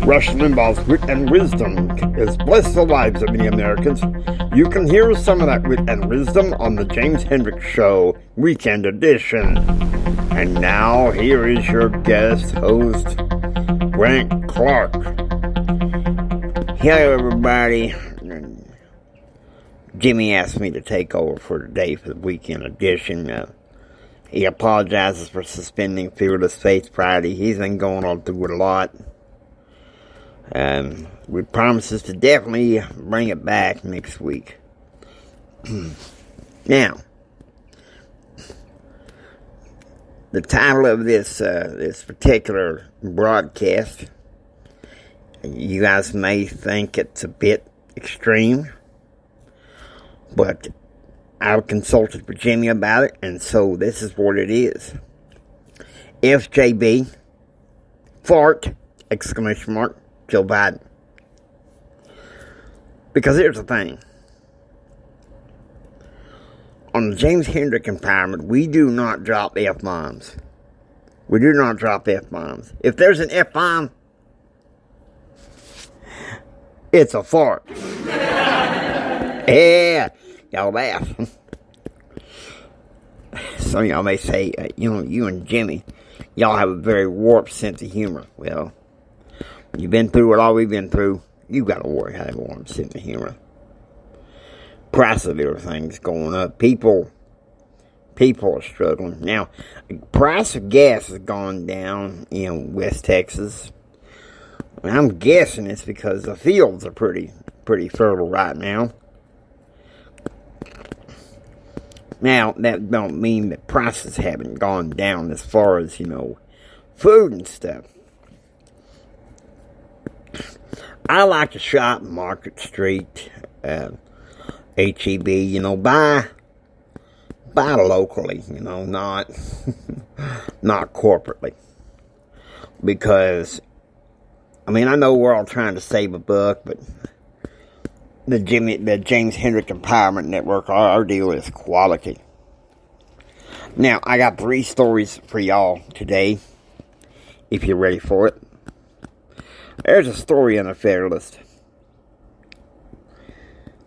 Rush Limbaugh's wit and wisdom has blessed the lives of many Americans. You can hear some of that wit and wisdom on the James Hendricks Show Weekend Edition. And now, here is your guest host, Brent Clark. Hello, everybody. Jimmy asked me to take over for today for the Weekend Edition. He apologizes for suspending Fearless Faith Friday. He's been going on through it a lot. We promises to definitely bring it back next week. Now, the title of this particular broadcast, you guys may think it's a bit extreme, but I've consulted with Jimmy about it, and so this is what it is. FJB Fart! Exclamation mark. Joe Biden. Because here's the thing. On the James Hendrick Empowerment, we do not drop F-bombs. We do not drop F-bombs. If there's an F-bomb, it's a fart. Yeah, y'all laugh. Some of y'all may say, you and Jimmy, y'all have a very warped sense of humor. Well, you've been through what all we've been through. You got to worry how to go on sense of humor. Price of everything's going up. People are struggling. Now, price of gas has gone down in West Texas. I'm guessing it's because the fields are pretty fertile right now. Now, that don't mean that prices haven't gone down as far as, food and stuff. I like to shop Market Street, FJB, buy locally, not corporately. Because, I know we're all trying to save a buck, but the James Hendrick Empowerment Network, our deal is quality. Now, I got 3 stories for y'all today, if you're ready for it. There's a story in the Federalist.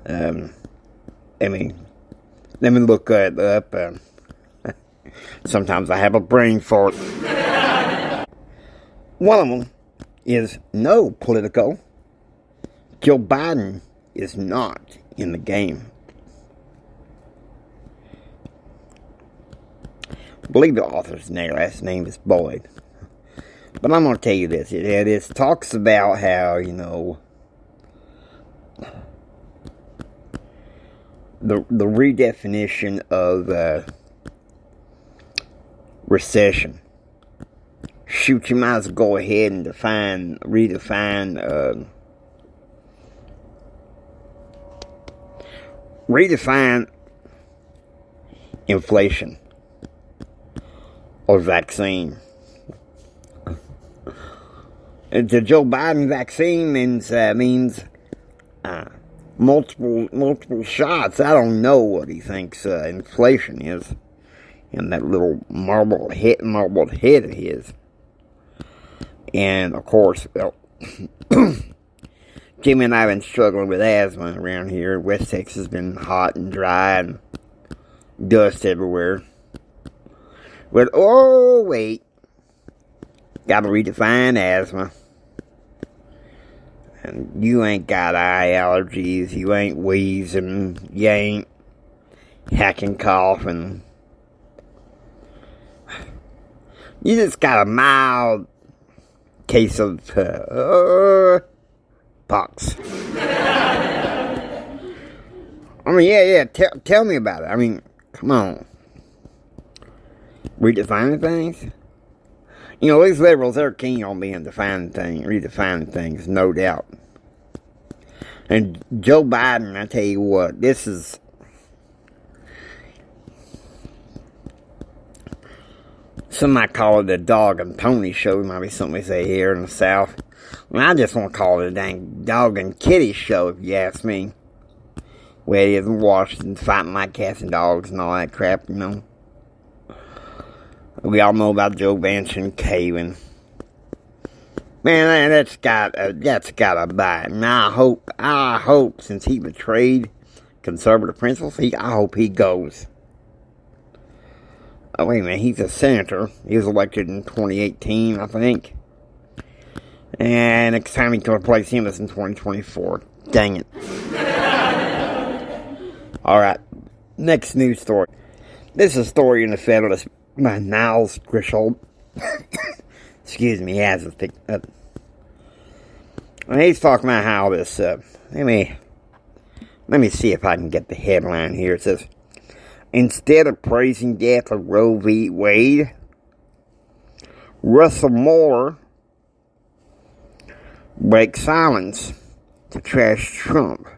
Let me look it up. Sometimes I have a brain fart. One of them is no political. Joe Biden is not in the game. I believe the author's last name is Boyd. But I'm going to tell you this. It talks about how, the redefinition of recession. Shoot, you might as well go ahead and redefine inflation or vaccine. The Joe Biden vaccine means multiple shots. I don't know what he thinks inflation is in that little marbled head of his. And of course, Jimmy and I have been struggling with asthma around here. West Texas has been hot and dry and dust everywhere. But wait. Gotta redefine asthma. And you ain't got eye allergies, you ain't wheezing, you ain't hacking coughing. You just got a mild case of pox. Tell me about it. Come on. Redefining things? These liberals, they're keen on redefining things, no doubt. And Joe Biden, I tell you what, this is... Some might call it a dog and pony show. It might be something we say here in the South. I just want to call it a dang dog and kitty show, if you ask me. Where it is in Washington, fighting like cats and dogs and all that crap, We all know about Joe Manchin caving. Man, that's gotta bite. And I hope, since he betrayed conservative principles, I hope he goes. Oh, wait a minute, he's a senator. He was elected in 2018, I think. And next time he can replace him is in 2024. Dang it. Alright, next news story. This is a story in the Federalist by Niles Griswold. Excuse me, he has a thick... and he's talking about how this... let me see if I can get the headline here. It says, instead of praising death of Roe v. Wade, Russell Moore breaks silence to trash Trump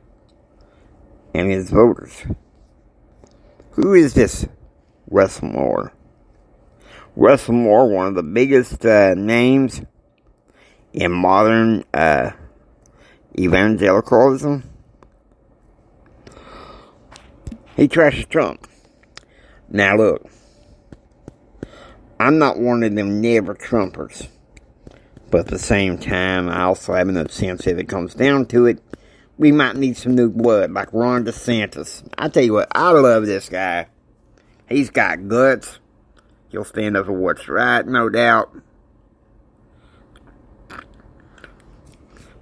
and his voters. Who is this Russell Moore? Russell Moore, one of the biggest names in modern evangelicalism. He trashes Trump. Now look, I'm not one of them never Trumpers. But at the same time, I also have enough sense if it comes down to it, we might need some new blood, like Ron DeSantis. I tell you what, I love this guy. He's got guts. He'll stand up for what's right, no doubt.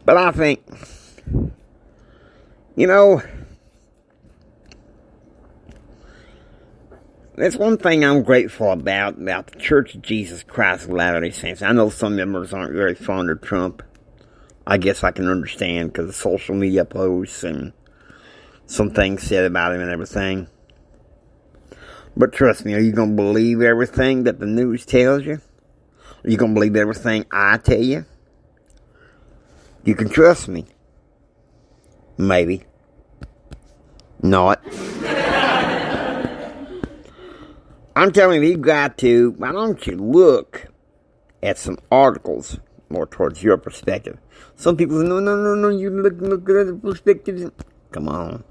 But I think, that's one thing I'm grateful about the Church of Jesus Christ of Latter-day Saints. I know some members aren't very fond of Trump. I guess I can understand because of social media posts and some things said about him and everything. But trust me, are you going to believe everything that the news tells you? Are you going to believe everything I tell you? You can trust me. Maybe. Not. I'm telling you, why don't you look at some articles more towards your perspective? Some people say, no, you look at other perspectives. Come on.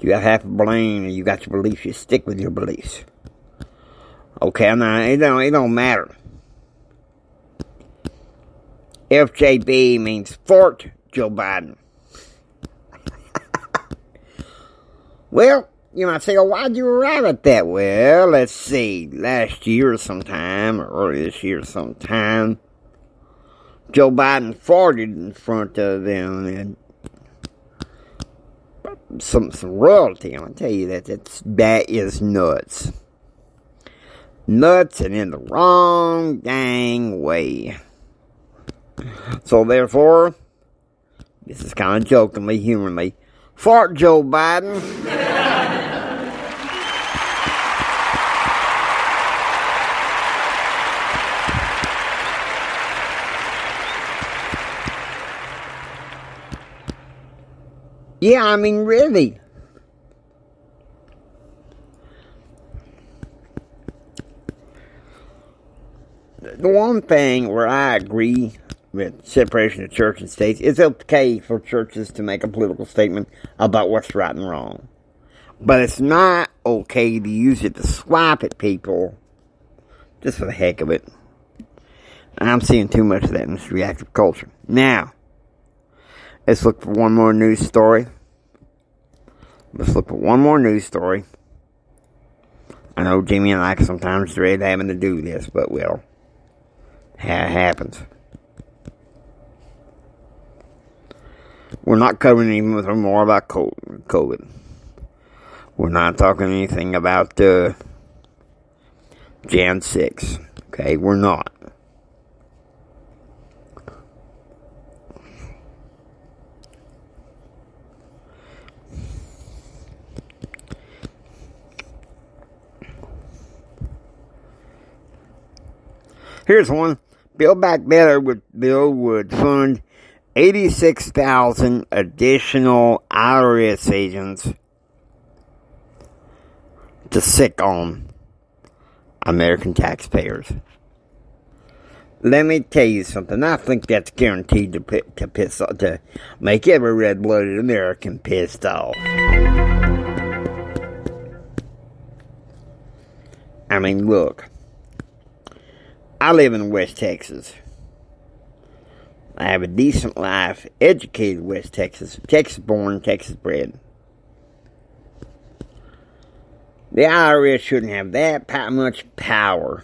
You got half a brain and you got your beliefs, you stick with your beliefs. Okay, it don't matter. FJB means Fart Joe Biden. Well, you might say, why'd you arrive at that? Well, let's see. Last year sometime, or early this year sometime, Joe Biden farted in front of them and some royalty. I'll tell you that is nuts. Nuts and in the wrong dang way. So therefore, this is kind of jokingly, humorly, Fart Joe Biden. Yeah, I mean, really. The one thing where I agree with separation of church and state, it's okay for churches to make a political statement about what's right and wrong. But it's not okay to use it to swipe at people just for the heck of it. I'm seeing too much of that in this reactive culture. Now, let's look for one more news story. I know Jimmy and I sometimes dread having to do this, but well, it happens. We're not covering anything more about COVID. We're not talking anything about Jan 6. Okay, we're not. Here's one. Build Back Better would fund 86,000 additional IRS agents to sick on American taxpayers. Let me tell you something. I think that's guaranteed to make every red-blooded American pissed off. I mean, look. I live in West Texas. I have a decent life, educated West Texas, Texas born, Texas bred. The IRS shouldn't have that much power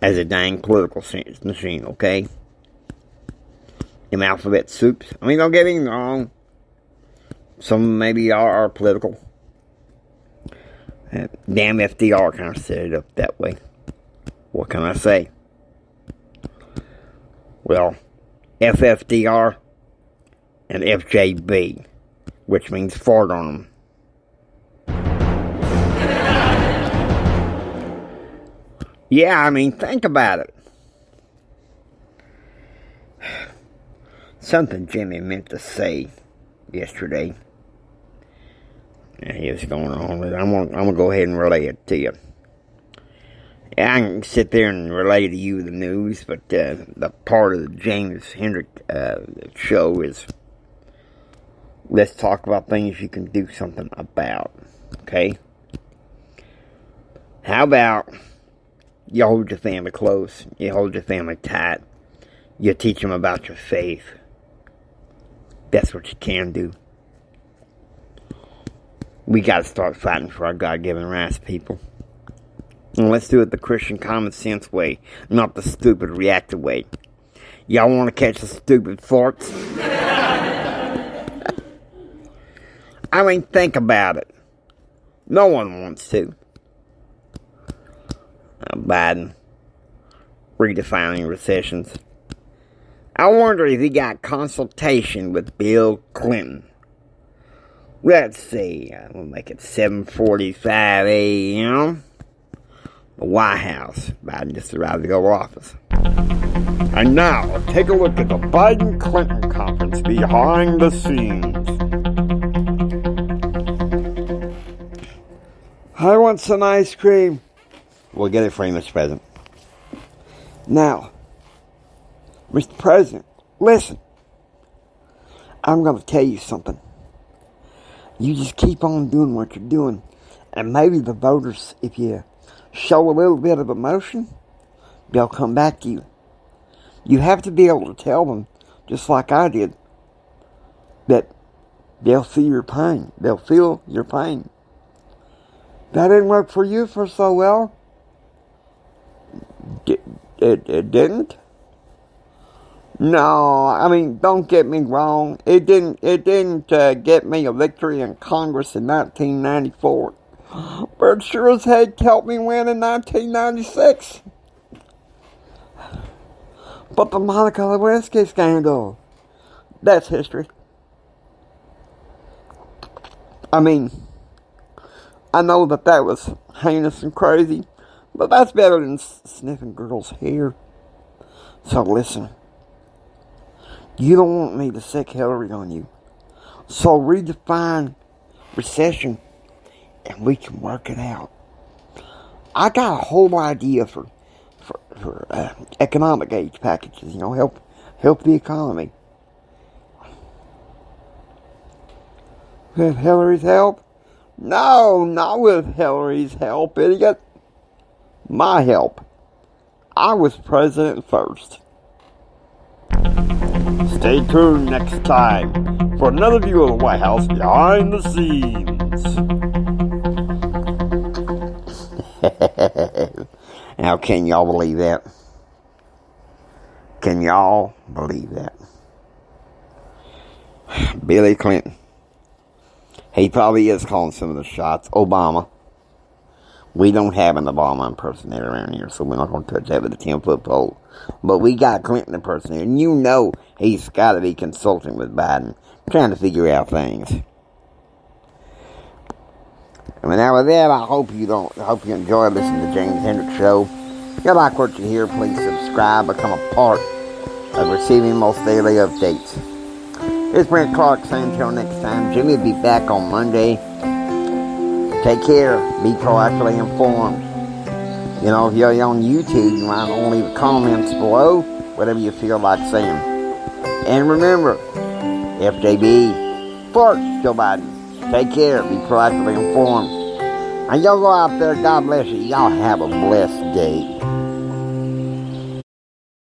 as a dang political machine, okay? Them alphabet soups. I mean, don't get me wrong. Some maybe are political. Damn FDR kind of set it up that way. What can I say? Well, FFDR and FJB, which means fart on them. Yeah, I mean, think about it. Something Jimmy meant to say yesterday. He was going on with it. I'm gonna go ahead and relay it to you. Yeah, I can sit there and relay to you the news, but the part of the James Hendrick show is let's talk about things you can do something about. Okay? How about you hold your family close, you hold your family tight, you teach them about your faith. That's what you can do. We got to start fighting for our God-given rights, people. And let's do it the Christian common sense way, not the stupid reactive way. Y'all want to catch the stupid farts? I mean, think about it. No one wants to. Biden redefining recessions. I wonder if he got consultation with Bill Clinton. Let's see, we'll make it 7:45 a.m. The White House. Biden just arrived to go to office. And now, take a look at the Biden-Clinton conference behind the scenes. I want some ice cream. We'll get it for you, Mr. President. Now, Mr. President, listen. I'm going to tell you something. You just keep on doing what you're doing. And maybe the voters, if you show a little bit of emotion, they'll come back to you. You have to be able to tell them, just like I did, that they'll feel your pain. They'll feel your pain. That didn't work for you for so well. It didn't? No, I mean, don't get me wrong. It didn't get me a victory in Congress in 1994. But it sure as heck helped me win in 1996. But the Monica Lewinsky scandal, that's history. I mean, I know that was heinous and crazy, but that's better than sniffing girls' hair. So listen, you don't want me to sick Hillary on you. So redefine recession and we can work it out. I got a whole idea for economic aid packages, help the economy. With Hillary's help? No, not with Hillary's help, idiot. My help. I was president first. Stay tuned next time for another view of the White House behind the scenes. Now, can y'all believe that? Can y'all believe that? Billy Clinton. He probably is calling some of the shots. Obama. We don't have an Obama impersonator around here, so we're not going to touch that with a 10-foot pole. But we got Clinton impersonator, and you know he's got to be consulting with Biden, trying to figure out things. And now with that, I hope you enjoy listening to James Hendrick Show. If you like what you hear, please subscribe, become a part of receiving most daily updates. It's Brent Clark saying until next time, Jimmy will be back on Monday. Take care. Be proactively informed. If you're on YouTube, you might want to leave comments below, whatever you feel like saying. And remember, FJB Fart, Joe Biden. Take care. Be proactively informed. And y'all go out there. God bless you. Y'all have a blessed day.